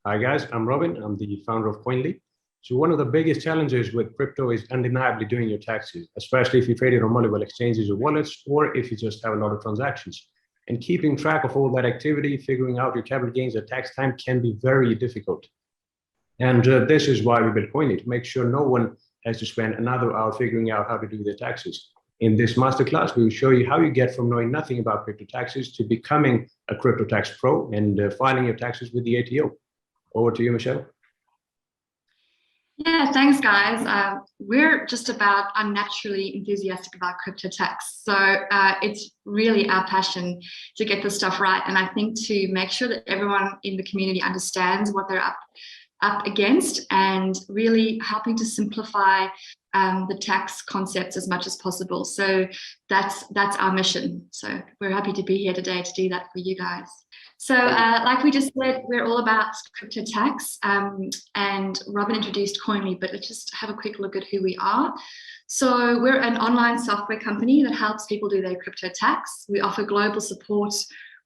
Hi guys, I'm Robin. I'm the founder of Koinly. So one of the biggest challenges with crypto is undeniably doing your taxes, especially if you trade it on multiple exchanges or wallets, or if you just have a lot of transactions. And keeping track of all that activity, figuring out your capital gains at tax time can be very difficult. And this is why we built Koinly, to make sure no one has to spend another hour figuring out how to do their taxes. In this masterclass, we will show you how you get from knowing nothing about crypto taxes to becoming a crypto tax pro and filing your taxes with the ATO. Over to you, Michelle. Yeah, thanks, guys. We're just about unnaturally enthusiastic about crypto tax. So it's really our passion to get this stuff right. And I think to make sure that everyone in the community understands what they're up against and really helping to simplify the tax concepts as much as possible. So that's our mission. So we're happy to be here today to do that for you guys. So like we just said, we're all about crypto tax, and Robin introduced Koinly, but let's just have a quick look at who we are. So we're an online software company that helps people do their crypto tax. We offer global support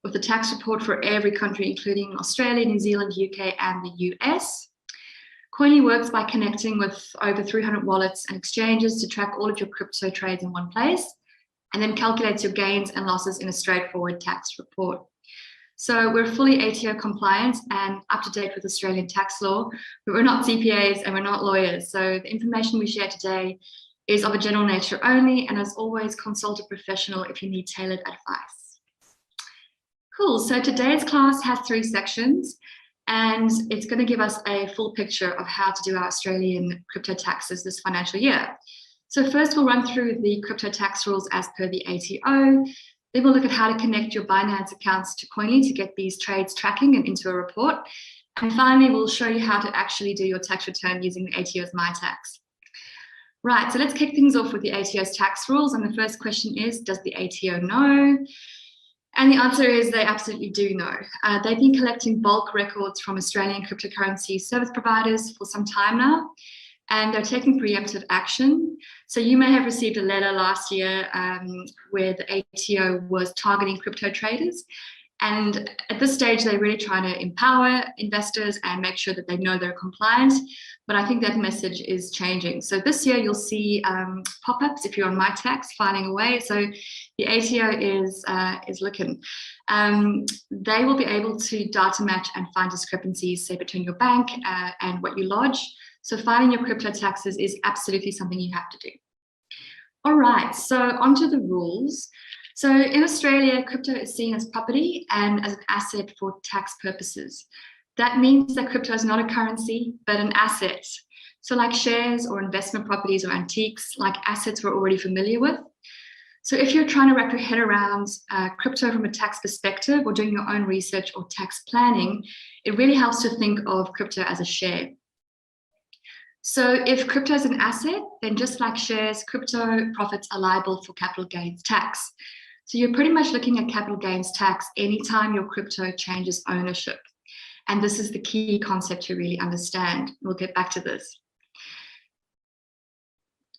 with the tax report for every country, including Australia, New Zealand, UK, and the US. Koinly works by connecting with over 300 wallets and exchanges to track all of your crypto trades in one place, and then calculates your gains and losses in a straightforward tax report. So we're fully ATO compliant and up to date with Australian tax law, but we're not CPAs and we're not lawyers. So the information we share today is of a general nature only, and as always, consult a professional if you need tailored advice. Cool, so today's class has 3 sections, and it's going to give us a full picture of how to do our Australian crypto taxes this financial year. So first we'll run through the crypto tax rules as per the ATO. Then we'll look at how to connect your Binance accounts to Koinly to get these trades tracking and into a report. And finally, we'll show you how to actually do your tax return using the ATO's MyTax. Right, so let's kick things off with the ATO's tax rules. And the first question is, does the ATO know? And the answer is they absolutely do know. They've been collecting bulk records from Australian cryptocurrency service providers for some time now, and they're taking preemptive action. So you may have received a letter last year where the ATO was targeting crypto traders. And at this stage, they're really trying to empower investors and make sure that they know they're compliant. But I think that message is changing. So this year, you'll see pop-ups if you're on MyTax filing away. So the ATO is looking. They will be able to data match and find discrepancies, say, between your bank and what you lodge. So filing your crypto taxes is absolutely something you have to do. All right, so onto the rules. So in Australia, crypto is seen as property and as an asset for tax purposes. That means that crypto is not a currency, but an asset. So like shares or investment properties or antiques, like assets we're already familiar with. So if you're trying to wrap your head around crypto from a tax perspective or doing your own research or tax planning, it really helps to think of crypto as a share. So if crypto is an asset, then just like shares, crypto profits are liable for capital gains tax. So you're pretty much looking at capital gains tax anytime your crypto changes ownership. And this is the key concept to really understand. We'll get back to this.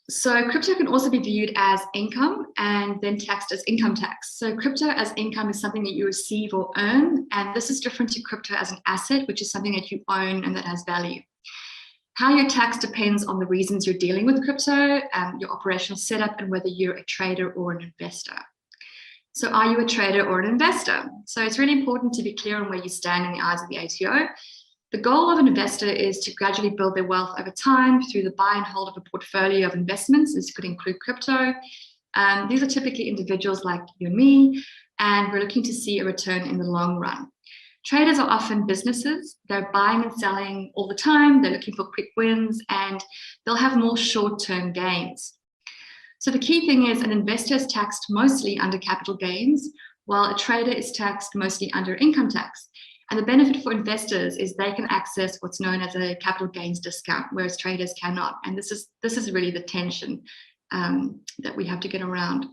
So crypto can also be viewed as income and then taxed as income tax. So crypto as income is something that you receive or earn. And this is different to crypto as an asset, which is something that you own and that has value. How you're taxed depends on the reasons you're dealing with crypto, your operational setup, and whether you're a trader or an investor. So are you a trader or an investor? So it's really important to be clear on where you stand in the eyes of the ATO. The goal of an investor is to gradually build their wealth over time through the buy and hold of a portfolio of investments. This could include crypto. These are typically individuals like you and me, and we're looking to see a return in the long run. Traders are often businesses. They're buying and selling all the time. They're looking for quick wins, and they'll have more short-term gains. So the key thing is an investor is taxed mostly under capital gains, while a trader is taxed mostly under income tax. And the benefit for investors is they can access what's known as a capital gains discount, whereas traders cannot. And this is really the tension that we have to get around.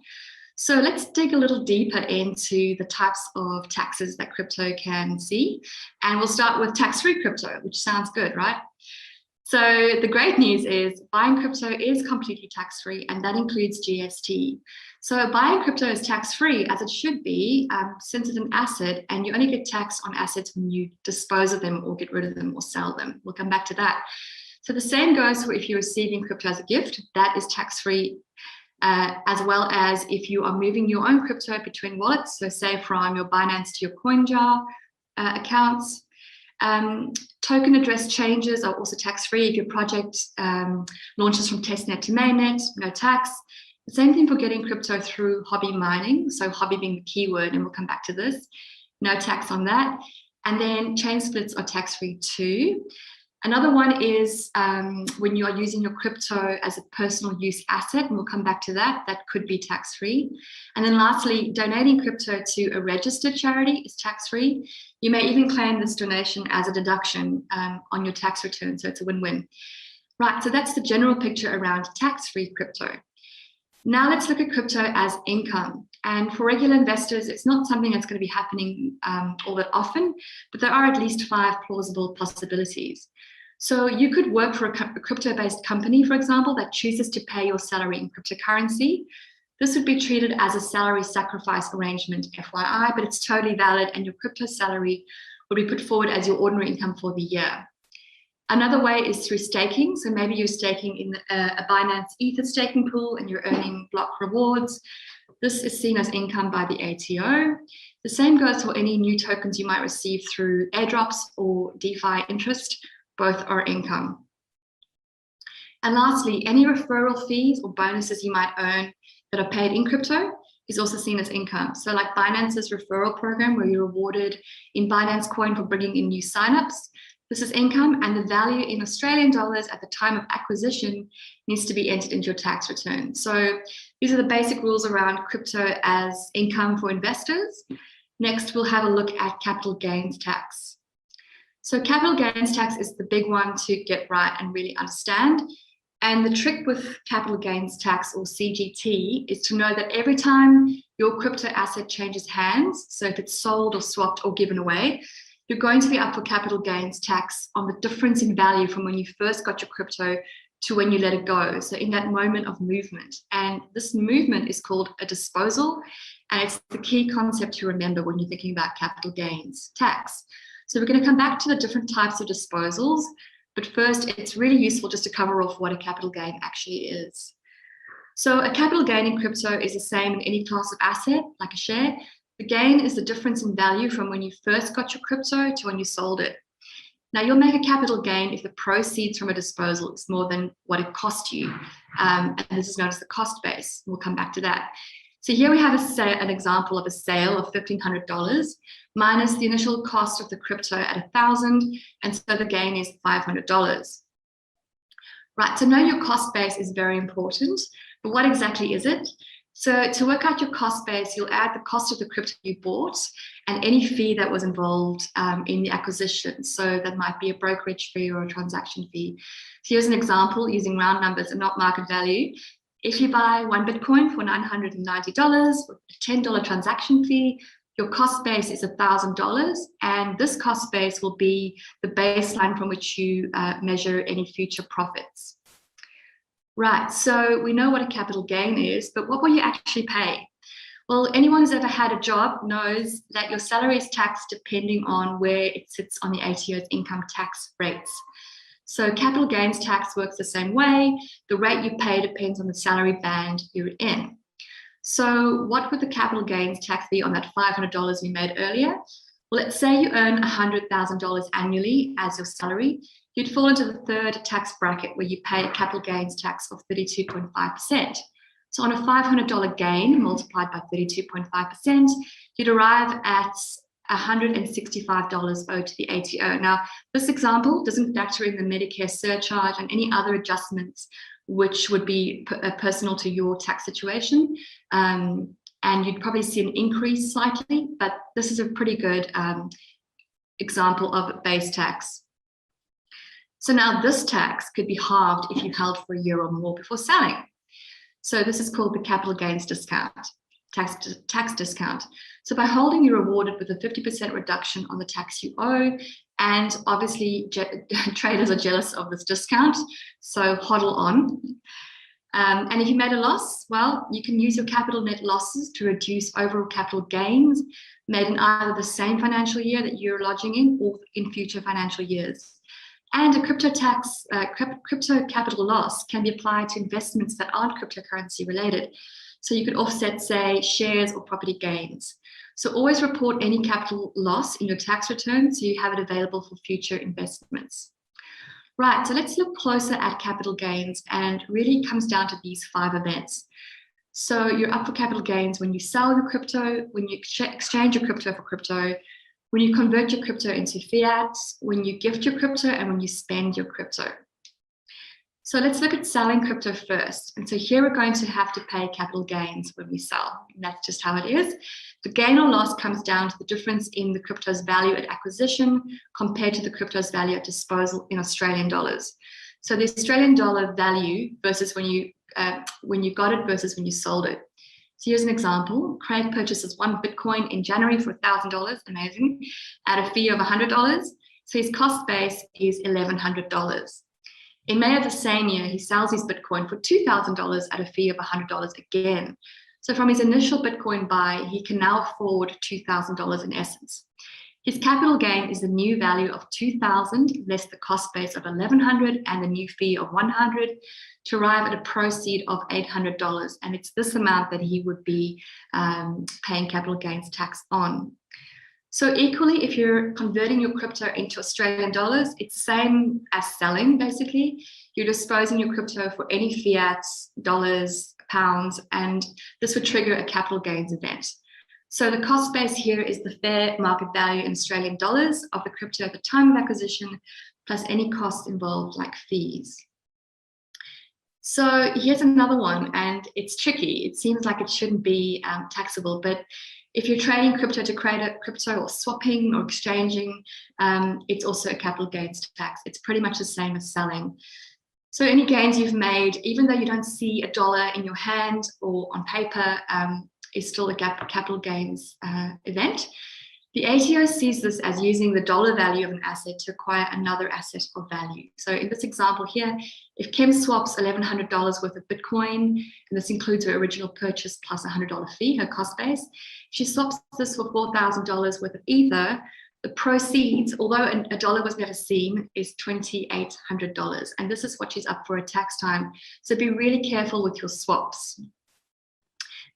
So let's dig a little deeper into the types of taxes that crypto can see. And we'll start with tax-free crypto, which sounds good, right? So the great news is buying crypto is completely tax-free, and that includes GST. So buying crypto is tax-free, as it should be, since it's an asset, and you only get taxed on assets when you dispose of them or get rid of them or sell them. We'll come back to that. So the same goes for if you're receiving crypto as a gift, that is tax-free, as well as if you are moving your own crypto between wallets. So say from your Binance to your CoinJar accounts. Token address changes are also tax-free. If your project launches from testnet to mainnet, no tax. The same thing for getting crypto through hobby mining. So hobby being the keyword, and we'll come back to this. No tax on that. And then chain splits are tax-free too. Another one is when you are using your crypto as a personal use asset, and we'll come back to that, that could be tax-free. And then lastly, donating crypto to a registered charity is tax-free. You may even claim this donation as a deduction on your tax return, so it's a win-win. Right, so that's the general picture around tax-free crypto. Now let's look at crypto as income. And for regular investors, it's not something that's going to be happening all that often, but there are at least 5 plausible possibilities. So you could work for a crypto-based company, for example, that chooses to pay your salary in cryptocurrency. This would be treated as a salary sacrifice arrangement, FYI, but it's totally valid, and your crypto salary would be put forward as your ordinary income for the year. Another way is through staking. So maybe you're staking in a Binance Ether staking pool and you're earning block rewards. This is seen as income by the ATO. The same goes for any new tokens you might receive through airdrops or DeFi interest. Both are income. And lastly, any referral fees or bonuses you might earn that are paid in crypto is also seen as income. So like Binance's referral program, where you're rewarded in Binance Coin for bringing in new signups. This is income, and the value in Australian dollars at the time of acquisition needs to be entered into your tax return. So these are the basic rules around crypto as income for investors. Next, we'll have a look at capital gains tax. So capital gains tax is the big one to get right and really understand. And the trick with capital gains tax, or CGT, is to know that every time your crypto asset changes hands, so if it's sold or swapped or given away, you're going to be up for capital gains tax on the difference in value from when you first got your crypto to when you let it go. So in that moment of movement. And this movement is called a disposal. And it's the key concept to remember when you're thinking about capital gains tax. So we're going to come back to the different types of disposals. But first, it's really useful just to cover off what a capital gain actually is. So a capital gain in crypto is the same in any class of asset, like a share. The gain is the difference in value from when you first got your crypto to when you sold it. Now, you'll make a capital gain if the proceeds from a disposal is more than what it cost you. And this is known as the cost base. We'll come back to that. So here we have an example of a sale of $1,500 minus the initial cost of the crypto at $1,000. And so the gain is $500. Right, so know your cost base is very important. But what exactly is it? So to work out your cost base, you'll add the cost of the crypto you bought and any fee that was involved in the acquisition. So that might be a brokerage fee or a transaction fee. So here's an example using round numbers and not market value. If you buy 1 Bitcoin for $990 with a $10 transaction fee, your cost base is $1,000, and this cost base will be the baseline from which you measure any future profits. Right, so we know what a capital gain is, but what will you actually pay? Well, anyone who's ever had a job knows that your salary is taxed depending on where it sits on the ATO's income tax rates. So capital gains tax works the same way. The rate you pay depends on the salary band you're in. So what would the capital gains tax be on that $500 we made earlier? Well, let's say you earn $100,000 annually as your salary. You'd fall into the third tax bracket where you pay a capital gains tax of 32.5%. So on a $500 gain multiplied by 32.5%, you'd arrive at $165 owed to the ATO. Now, this example doesn't factor in the Medicare surcharge and any other adjustments which would be personal to your tax situation. And you'd probably see an increase slightly, but this is a pretty good example of base tax. So now this tax could be halved if you held for a year or more before selling. So this is called the capital gains discount, tax discount. So by holding, you're rewarded with a 50% reduction on the tax you owe. And obviously traders are jealous of this discount, so hodl on. And if you made a loss, well, you can use your capital net losses to reduce overall capital gains made in either the same financial year that you're lodging in or in future financial years. And a crypto capital loss can be applied to investments that aren't cryptocurrency related. So you could offset, say, shares or property gains. So always report any capital loss in your tax return so you have it available for future investments. Right, so let's look closer at capital gains, and really comes down to these 5 events. So you're up for capital gains when you sell your crypto, when you exchange your crypto for crypto, when you convert your crypto into fiat, when you gift your crypto, and when you spend your crypto. So let's look at selling crypto first. And so here we're going to have to pay capital gains when we sell. And that's just how it is. The gain or loss comes down to the difference in the crypto's value at acquisition compared to the crypto's value at disposal in Australian dollars. So the Australian dollar value versus when you got it versus when you sold it. So here's an example. Craig purchases 1 Bitcoin in January for $1,000, amazing, at a fee of $100. So his cost base is $1,100. In May of the same year, he sells his Bitcoin for $2,000 at a fee of $100 again. So from his initial Bitcoin buy, he can now afford $2,000 in essence. His capital gain is the new value of $2,000 less the cost base of $1,100 and the new fee of $100 to arrive at a proceed of $800. And it's this amount that he would be paying capital gains tax on. So equally, if you're converting your crypto into Australian dollars, it's the same as selling, basically. You're disposing your crypto for any fiat, dollars, pounds, and this would trigger a capital gains event. So the cost base here is the fair market value in Australian dollars of the crypto at the time of acquisition, plus any costs involved like fees. So here's another one, and it's tricky. It seems like it shouldn't be taxable, but if you're trading crypto to crypto or swapping or exchanging, it's also a capital gains tax. It's pretty much the same as selling. So any gains you've made, even though you don't see a dollar in your hand or on paper, is still a capital gains event. The ATO sees this as using the dollar value of an asset to acquire another asset of value. So in this example here, if Kim swaps $1,100 worth of Bitcoin, and this includes her original purchase plus a $100 fee, her cost base, she swaps this for $4,000 worth of Ether, the proceeds, although a dollar was never seen, is $2,800. And this is what she's up for at tax time. So be really careful with your swaps.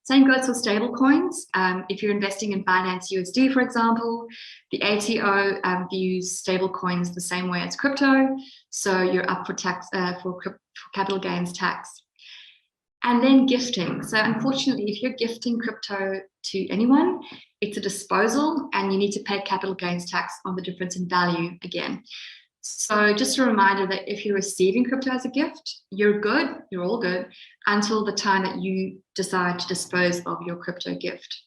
Same goes for stable coins. If you're investing in Binance USD, for example, the ATO views stable coins the same way as crypto. So you're up for tax for capital gains tax. And then gifting. So unfortunately, if you're gifting crypto to anyone, it's a disposal and you need to pay capital gains tax on the difference in value again. So just a reminder that if you're receiving crypto as a gift, you're good, you're all good, until the time that you decide to dispose of your crypto gift.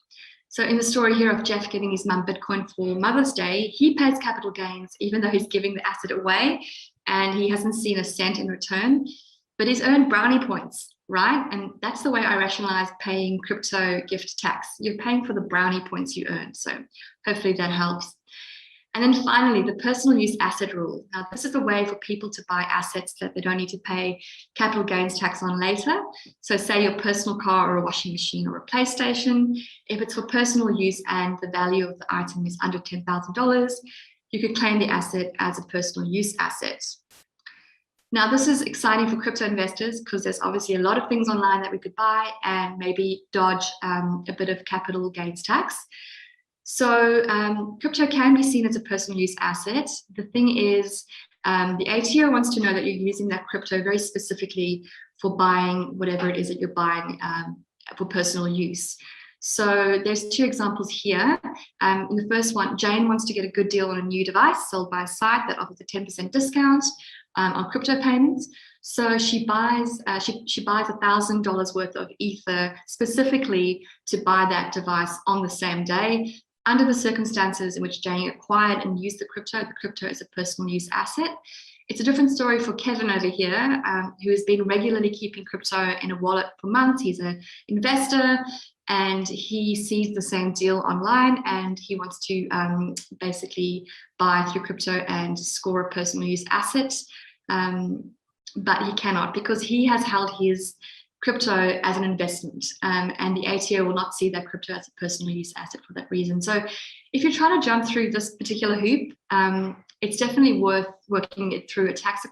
So in the story here of Jeff giving his mum Bitcoin for Mother's Day, he pays capital gains even though he's giving the asset away and he hasn't seen a cent in return, but he's earned brownie points, right? And that's the way I rationalize paying crypto gift tax. You're paying for the brownie points you earn. So hopefully that helps. And then finally, the personal use asset rule. Now, this is a way for people to buy assets that they don't need to pay capital gains tax on later. So say your personal car or a washing machine or a PlayStation, if it's for personal use and the value of the item is under $10,000, you could claim the asset as a personal use asset. Now, this is exciting for crypto investors because there's obviously a lot of things online that we could buy and maybe dodge a bit of capital gains tax. So crypto can be seen as a personal use asset. The thing is, the ATO wants to know that you're using that crypto very specifically for buying whatever it is that you're buying for personal use. So there's 2 examples here. In the first one, Jane wants to get a good deal on a new device sold by a site that offers a 10% discount on crypto payments. So she buys $1,000 worth of Ether specifically to buy that device on the same day. Under the circumstances in which Jane acquired and used the crypto is a personal use asset. It's a different story for Kevin over here, who has been regularly keeping crypto in a wallet for months. He's an investor and he sees the same deal online and he wants to basically buy through crypto and score a personal use asset. But he cannot because he has held his crypto as an investment, and the ATO will not see that crypto as a personal use asset for that reason. So if you're trying to jump through this particular hoop, it's definitely worth working it through a tax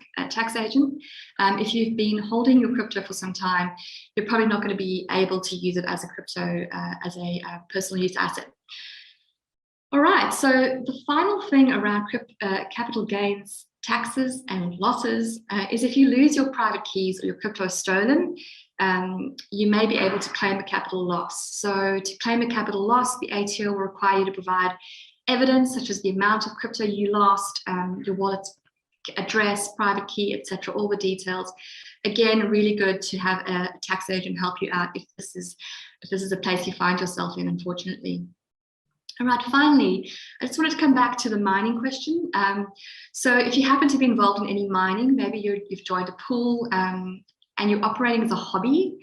agent. If you've been holding your crypto for some time, you're probably not going to be able to use it as a crypto, as a personal use asset. All right, so the final thing around capital gains, taxes and losses is if you lose your private keys or your crypto is stolen, you may be able to claim a capital loss. So to claim a capital loss, the ATO will require you to provide evidence such as the amount of crypto you lost, your wallet's address, private key, etc., all the details. Again, really good to have a tax agent help you out if this is a place you find yourself in, unfortunately. All right, finally, I just wanted to come back to the mining question. So if you happen to be involved in any mining, maybe you've joined a pool and you're operating as a hobby,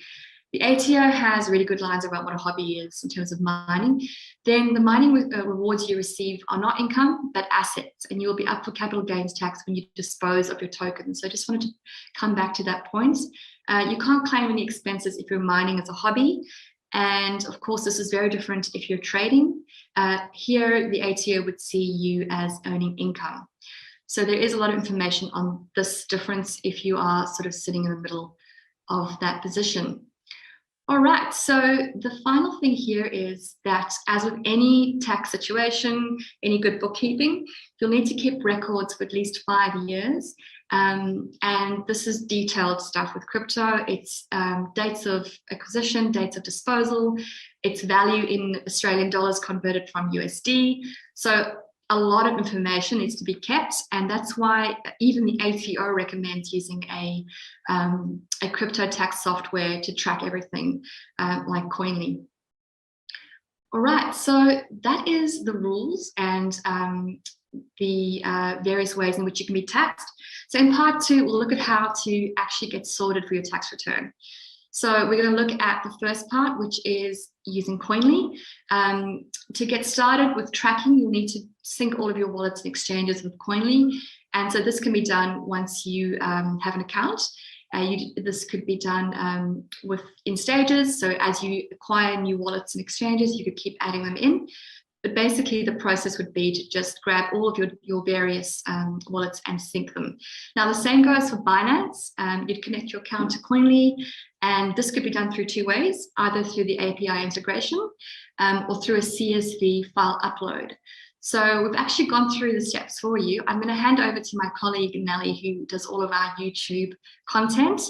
the ATO has really good lines about what a hobby is in terms of mining. Then the mining rewards you receive are not income, but assets, and you will be up for capital gains tax when you dispose of your tokens. So I just wanted to come back to that point. You can't claim any expenses if you're mining as a hobby. And of course, this is very different if you're trading. Here, the ATO would see you as earning income. So there is a lot of information on this difference if you are sort of sitting in the middle of that position. All right, so the final thing here is that as with any tax situation, any good bookkeeping, you'll need to keep records for at least 5 years. And this is detailed stuff with crypto. It's dates of acquisition, dates of disposal, its value in Australian dollars converted from USD. So a lot of information needs to be kept, and that's why even the ATO recommends using a crypto tax software to track everything, like Koinly. All right, so that is the rules and the various ways in which you can be taxed. So in part 2, we'll look at how to actually get sorted for your tax return. So we're going to look at the first part, which is using Koinly. To get started with tracking, you'll need to sync all of your wallets and exchanges with Koinly. And so this can be done once you have an account. This could be done in stages. So as you acquire new wallets and exchanges, you could keep adding them in. But basically, the process would be to just grab all of your various wallets and sync them. Now, the same goes for Binance. You'd connect your account to Koinly, and this could be done through 2 ways, either through the API integration or through a CSV file upload. So we've actually gone through the steps for you. I'm going to hand over to my colleague, Nelly, who does all of our YouTube content.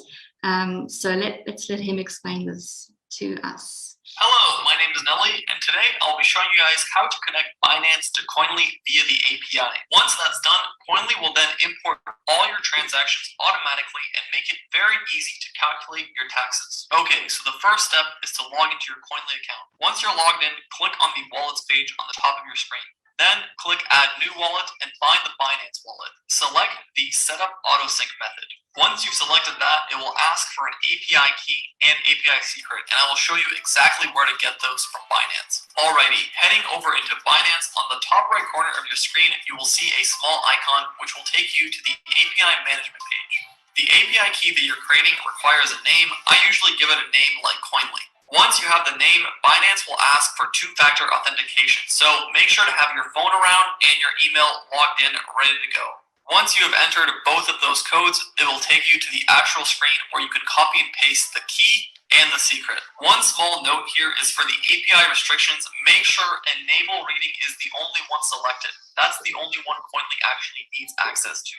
So let's let him explain this to us. Hello, my name is Nelly, and today I'll be showing you guys how to connect Binance to Koinly via the API. Once that's done, Koinly will then import all your transactions automatically and make it very easy to calculate your taxes. Okay, so the first step is to log into your Koinly account. Once you're logged in, click on the Wallets page on the top of your screen. Then click Add New Wallet and find the Binance wallet. Select the Setup Auto Sync method. Once you've selected that, it will ask for an API key and API secret, and I will show you exactly where to get those from Binance. Alrighty, heading over into Binance, on the top right corner of your screen, you will see a small icon which will take you to the API management page. The API key that you're creating requires a name. I usually give it a name like Koinly. Once you have the name, Binance will ask for 2-factor authentication, so make sure to have your phone around and your email logged in, ready to go. Once you have entered both of those codes, it will take you to the actual screen where you can copy and paste the key and the secret. One small note here is for the API restrictions, make sure Enable Reading is the only one selected. That's the only one Koinly actually needs access to.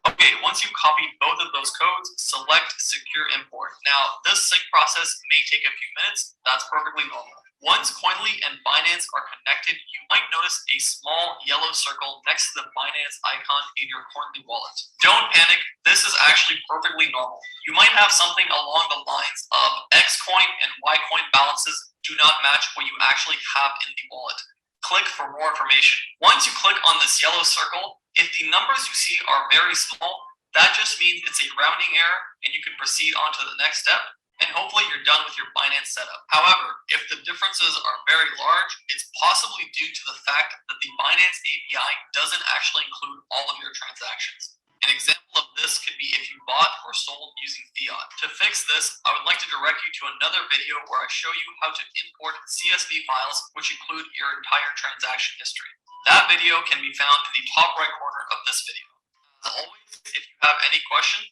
Okay, once you've copied both of those codes, select Secure Import. Now, this sync process may take a few minutes. That's perfectly normal. Once Koinly and Binance are connected, you might notice a small yellow circle next to the Binance icon in your Koinly wallet. Don't panic, this is actually perfectly normal. You might have something along the lines of Xcoin and Ycoin balances do not match what you actually have in the wallet. Click for more information. Once you click on this yellow circle, if the numbers you see are very small, that just means it's a rounding error and you can proceed on to the next step, and hopefully you're done with your Binance setup. However, if the differences are very large, it's possibly due to the fact that the Binance API doesn't actually include all of your transactions. An example of this could be if you bought or sold using fiat fiat. To fix this, I would like to direct you to another video where I show you how to import CSV files, which include your entire transaction history. That video can be found in the top right corner of this video. As always, if you have any question,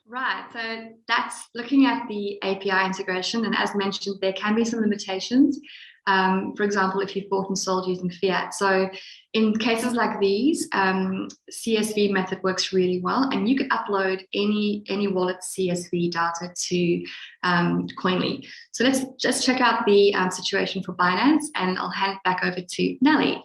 Right, so that's looking at the API integration, and as mentioned, there can be some limitations. For example, if you've bought and sold using fiat. So in cases like these, CSV method works really well, and you can upload any wallet CSV data to Koinly. So let's just check out the situation for Binance, and I'll hand it back over to Nelly.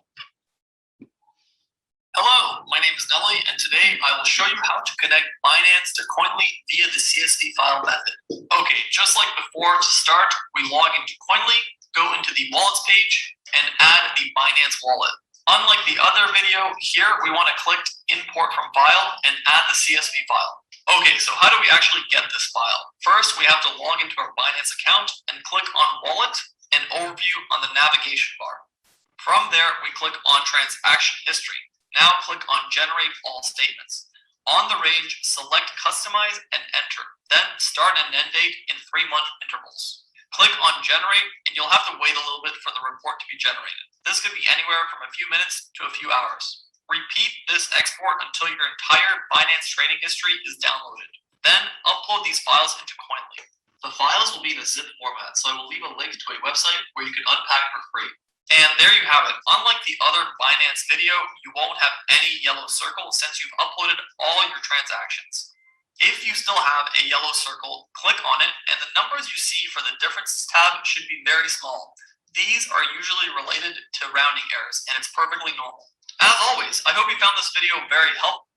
Hello, my name is Nelly, and today I will show you how to connect Binance to Koinly via the CSV file method. Okay, just like before, to start, we log into Koinly, go into the wallets page, and add the Binance wallet. Unlike the other video, here we want to click import from file and add the CSV file. Okay, so how do we actually get this file? First, we have to log into our Binance account and click on wallet and overview on the navigation bar. From there, we click on transaction history. Now click on Generate All Statements. On the range, select Customize and Enter. Then start and end date in 3-month intervals. Click on Generate, and you'll have to wait a little bit for the report to be generated. This could be anywhere from a few minutes to a few hours. Repeat this export until your entire Binance trading history is downloaded. Then upload these files into Koinly. The files will be in a zip format, so I will leave a link to a website where you can unpack for free. And there you have it. Unlike the other Binance video, you won't have any yellow circle since you've uploaded all your transactions. If you still have a yellow circle, click on it, and the numbers you see for the differences tab should be very small. These are usually related to rounding errors, and it's perfectly normal. As always, I hope you found this video very helpful.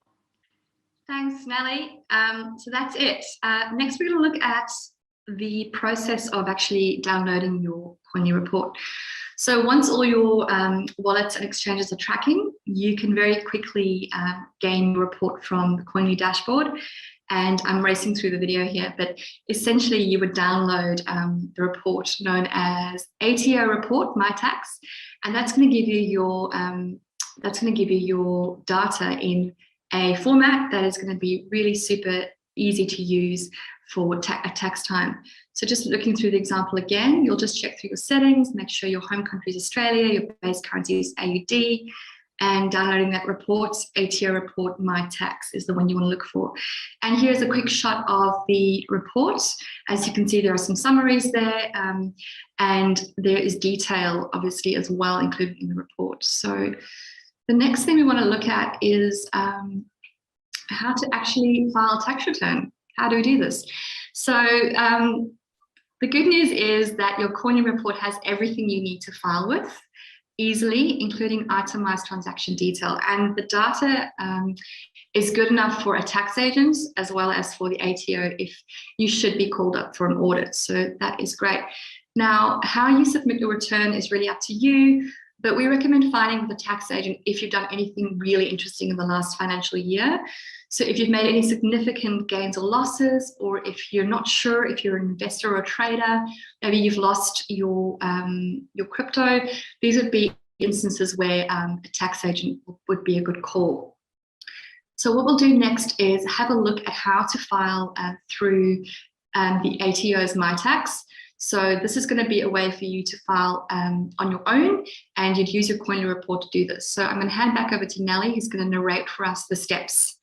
Thanks, Nelly. So that's it. Next, we're going to look at the process of actually downloading your Koinly report. So once all your wallets and exchanges are tracking, you can very quickly gain a report from the Koinly dashboard. And I'm racing through the video here, but essentially you would download the report known as ATO report, My Tax, and that's going to give you your data in a format that is going to be really super easy to use for tax time. So just looking through the example again, you'll just check through your settings, make sure your home country is Australia, your base currency is AUD, and downloading that report, ATO report, My Tax is the one you want to look for. And here's a quick shot of the report. As you can see, there are some summaries there, and there is detail, obviously, as well included in the report. So the next thing we want to look at is how to actually file a tax return. How do we do this? So the good news is that your Koinly report has everything you need to file with easily, including itemized transaction detail. And the data is good enough for a tax agent as well as for the ATO if you should be called up for an audit. So that is great. Now, how you submit your return is really up to you, but we recommend filing with a tax agent if you've done anything really interesting in the last financial year. So if you've made any significant gains or losses, or if you're not sure if you're an investor or a trader, maybe you've lost your crypto, these would be instances where a tax agent would be a good call. So what we'll do next is have a look at how to file through the ATO's My Tax. So this is going to be a way for you to file on your own, and you'd use your Koinly report to do this. So I'm going to hand back over to Nelly, who's going to narrate for us the steps.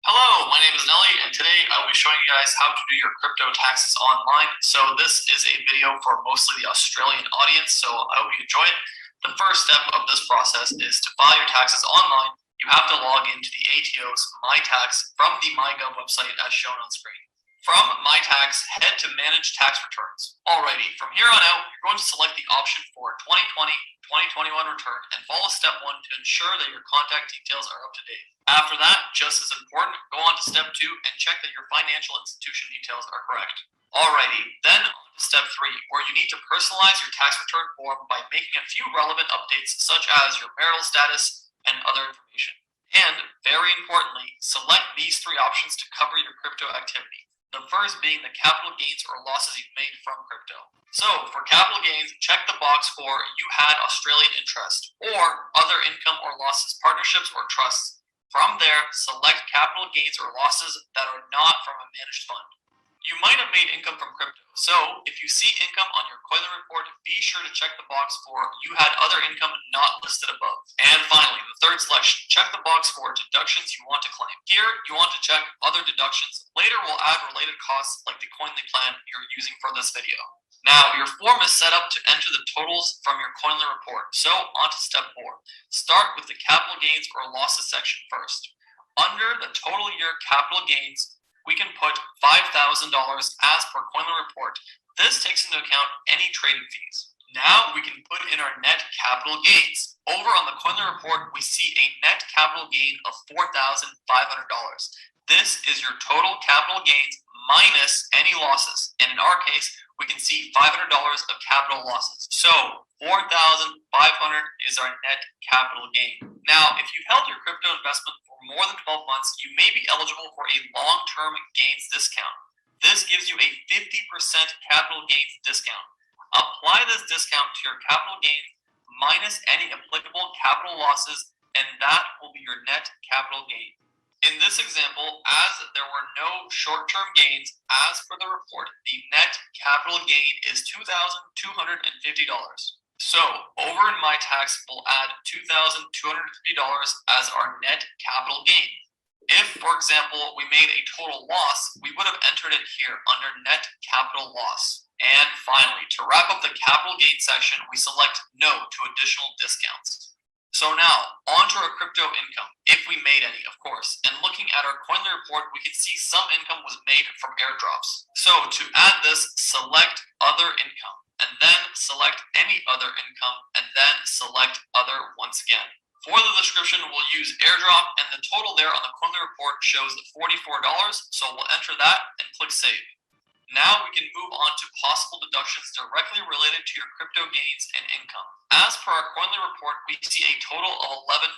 Hello, my name is Nelly, and today I will be showing you guys how to do your crypto taxes online. So this is a video for mostly the Australian audience, so I hope you enjoy it. The first step of this process is to file your taxes online. You have to log into the ATO's My Tax from the MyGov website as shown on screen. From My Tax, head to Manage Tax Returns. Alrighty, from here on out, you're going to select the option for 2020-2021 return and follow step 1 to ensure that your contact details are up to date. After that, just as important, go on to step 2 and check that your financial institution details are correct. Alrighty, then on to step 3, where you need to personalize your tax return form by making a few relevant updates such as your marital status and other information. And, very importantly, select these 3 options to cover your crypto activity. The first being the capital gains or losses you've made from crypto. So for capital gains, check the box for you had Australian interest or other income or losses, partnerships or trusts. From there, select capital gains or losses that are not from a managed fund. You might have made income from crypto. So if you see income on your Koinly report, be sure to check the box for you had other income not listed above. And finally, the third selection, check the box for deductions you want to claim. Here, you want to check other deductions. Later, we'll add related costs like the Koinly plan you're using for this video. Now, your form is set up to enter the totals from your Koinly report. So on to step 4. Start with the capital gains or losses section first. Under the total year capital gains, we can put $5,000 as per Koinly report. This takes into account any trading fees. Now we can put in our net capital gains. Over on the Koinly report, we see a net capital gain of $4,500. This is your total capital gains minus any losses. And in our case, we can see $500 of capital losses. So $4,500 is our net capital gain. Now, if you held your crypto investment for more than 12 months, you may be eligible for a long-term gains discount. This gives you a 50% capital gains discount. Apply this discount to your capital gains minus any applicable capital losses, and that will be your net capital gain. In this example, as there were no short-term gains, as per the report, the net capital gain is $2,250. So, over in my tax, we'll add $2,250 as our net capital gain. If, for example, we made a total loss, we would have entered it here under net capital loss. And finally, to wrap up the capital gain section, we select no to additional discounts. So now, on to our crypto income, if we made any, of course. And looking at our Koinly report, we can see some income was made from airdrops. So to add this, select other income, and then select any other income, and then select other once again. For the description, we'll use airdrop, and the total there on the Koinly report shows $44, so we'll enter that and click save. Now we can move on to possible deductions directly related to your crypto gains and income. As per our Koinly report, we see a total of $11.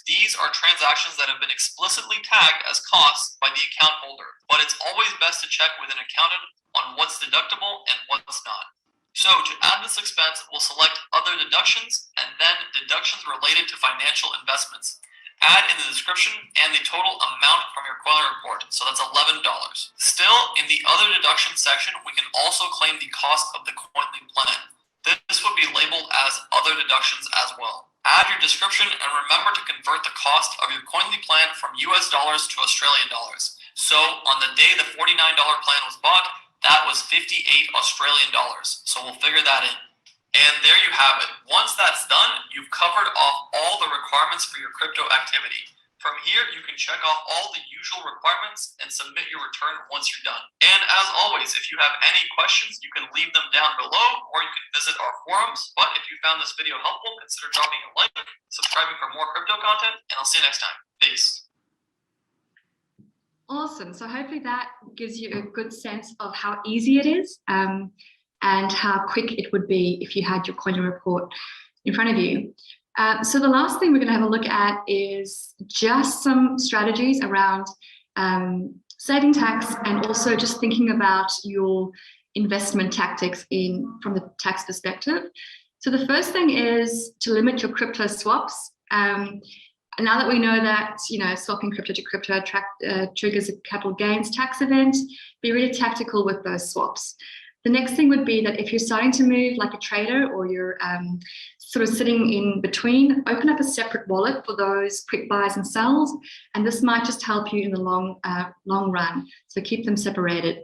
These are transactions that have been explicitly tagged as costs by the account holder, but it's always best to check with an accountant on what's deductible and what's not. So to add this expense, we'll select other deductions and then deductions related to financial investments. Add in the description and the total amount from your Koinly report, so that's $11. Still, in the other deduction section, we can also claim the cost of the Koinly plan. This would be labeled as other deductions as well. Add your description and remember to convert the cost of your Koinly plan from US dollars to Australian dollars. So on the day the $49 plan was bought, that was 58 Australian dollars. So we'll figure that in. And there you have it. Once that's done, you've covered off all the requirements for your crypto activity. From here, you can check off all the usual requirements and submit your return once you're done. And as always, if you have any questions, you can leave them down below or you can visit our forums. But if you found this video helpful, consider dropping a like, subscribing for more crypto content, and I'll see you next time. Peace. Awesome. So hopefully that gives you a good sense of how easy it is. And how quick it would be if you had your Koinly report in front of you. So the last thing we're going to have a look at is just some strategies around saving tax and also just thinking about your investment tactics from the tax perspective. So the first thing is to limit your crypto swaps. Now that we know that, swapping crypto to crypto triggers a capital gains tax event, be really tactical with those swaps. The next thing would be that if you're starting to move like a trader or you're sort of sitting in between, open up a separate wallet for those quick buys and sells. And this might just help you in the long run. So keep them separated.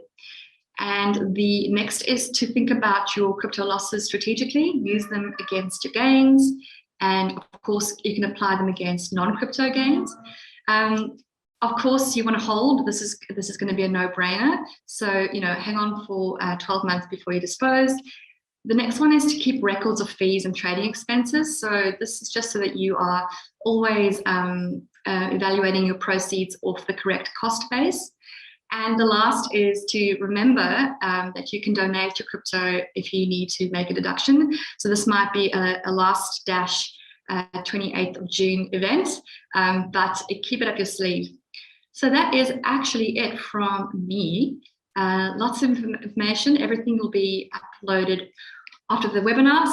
And the next is to think about your crypto losses strategically, use them against your gains. And of course, you can apply them against non-crypto gains. Of course, you want to hold. This is going to be a no-brainer. So, hang on for 12 months before you dispose. The next one is to keep records of fees and trading expenses. So this is just so that you are always evaluating your proceeds off the correct cost base. And the last is to remember that you can donate your crypto if you need to make a deduction. So this might be a last dash 28th of June event, but keep it up your sleeve. So that is actually it from me. lots of information. Everything will be uploaded after the webinar.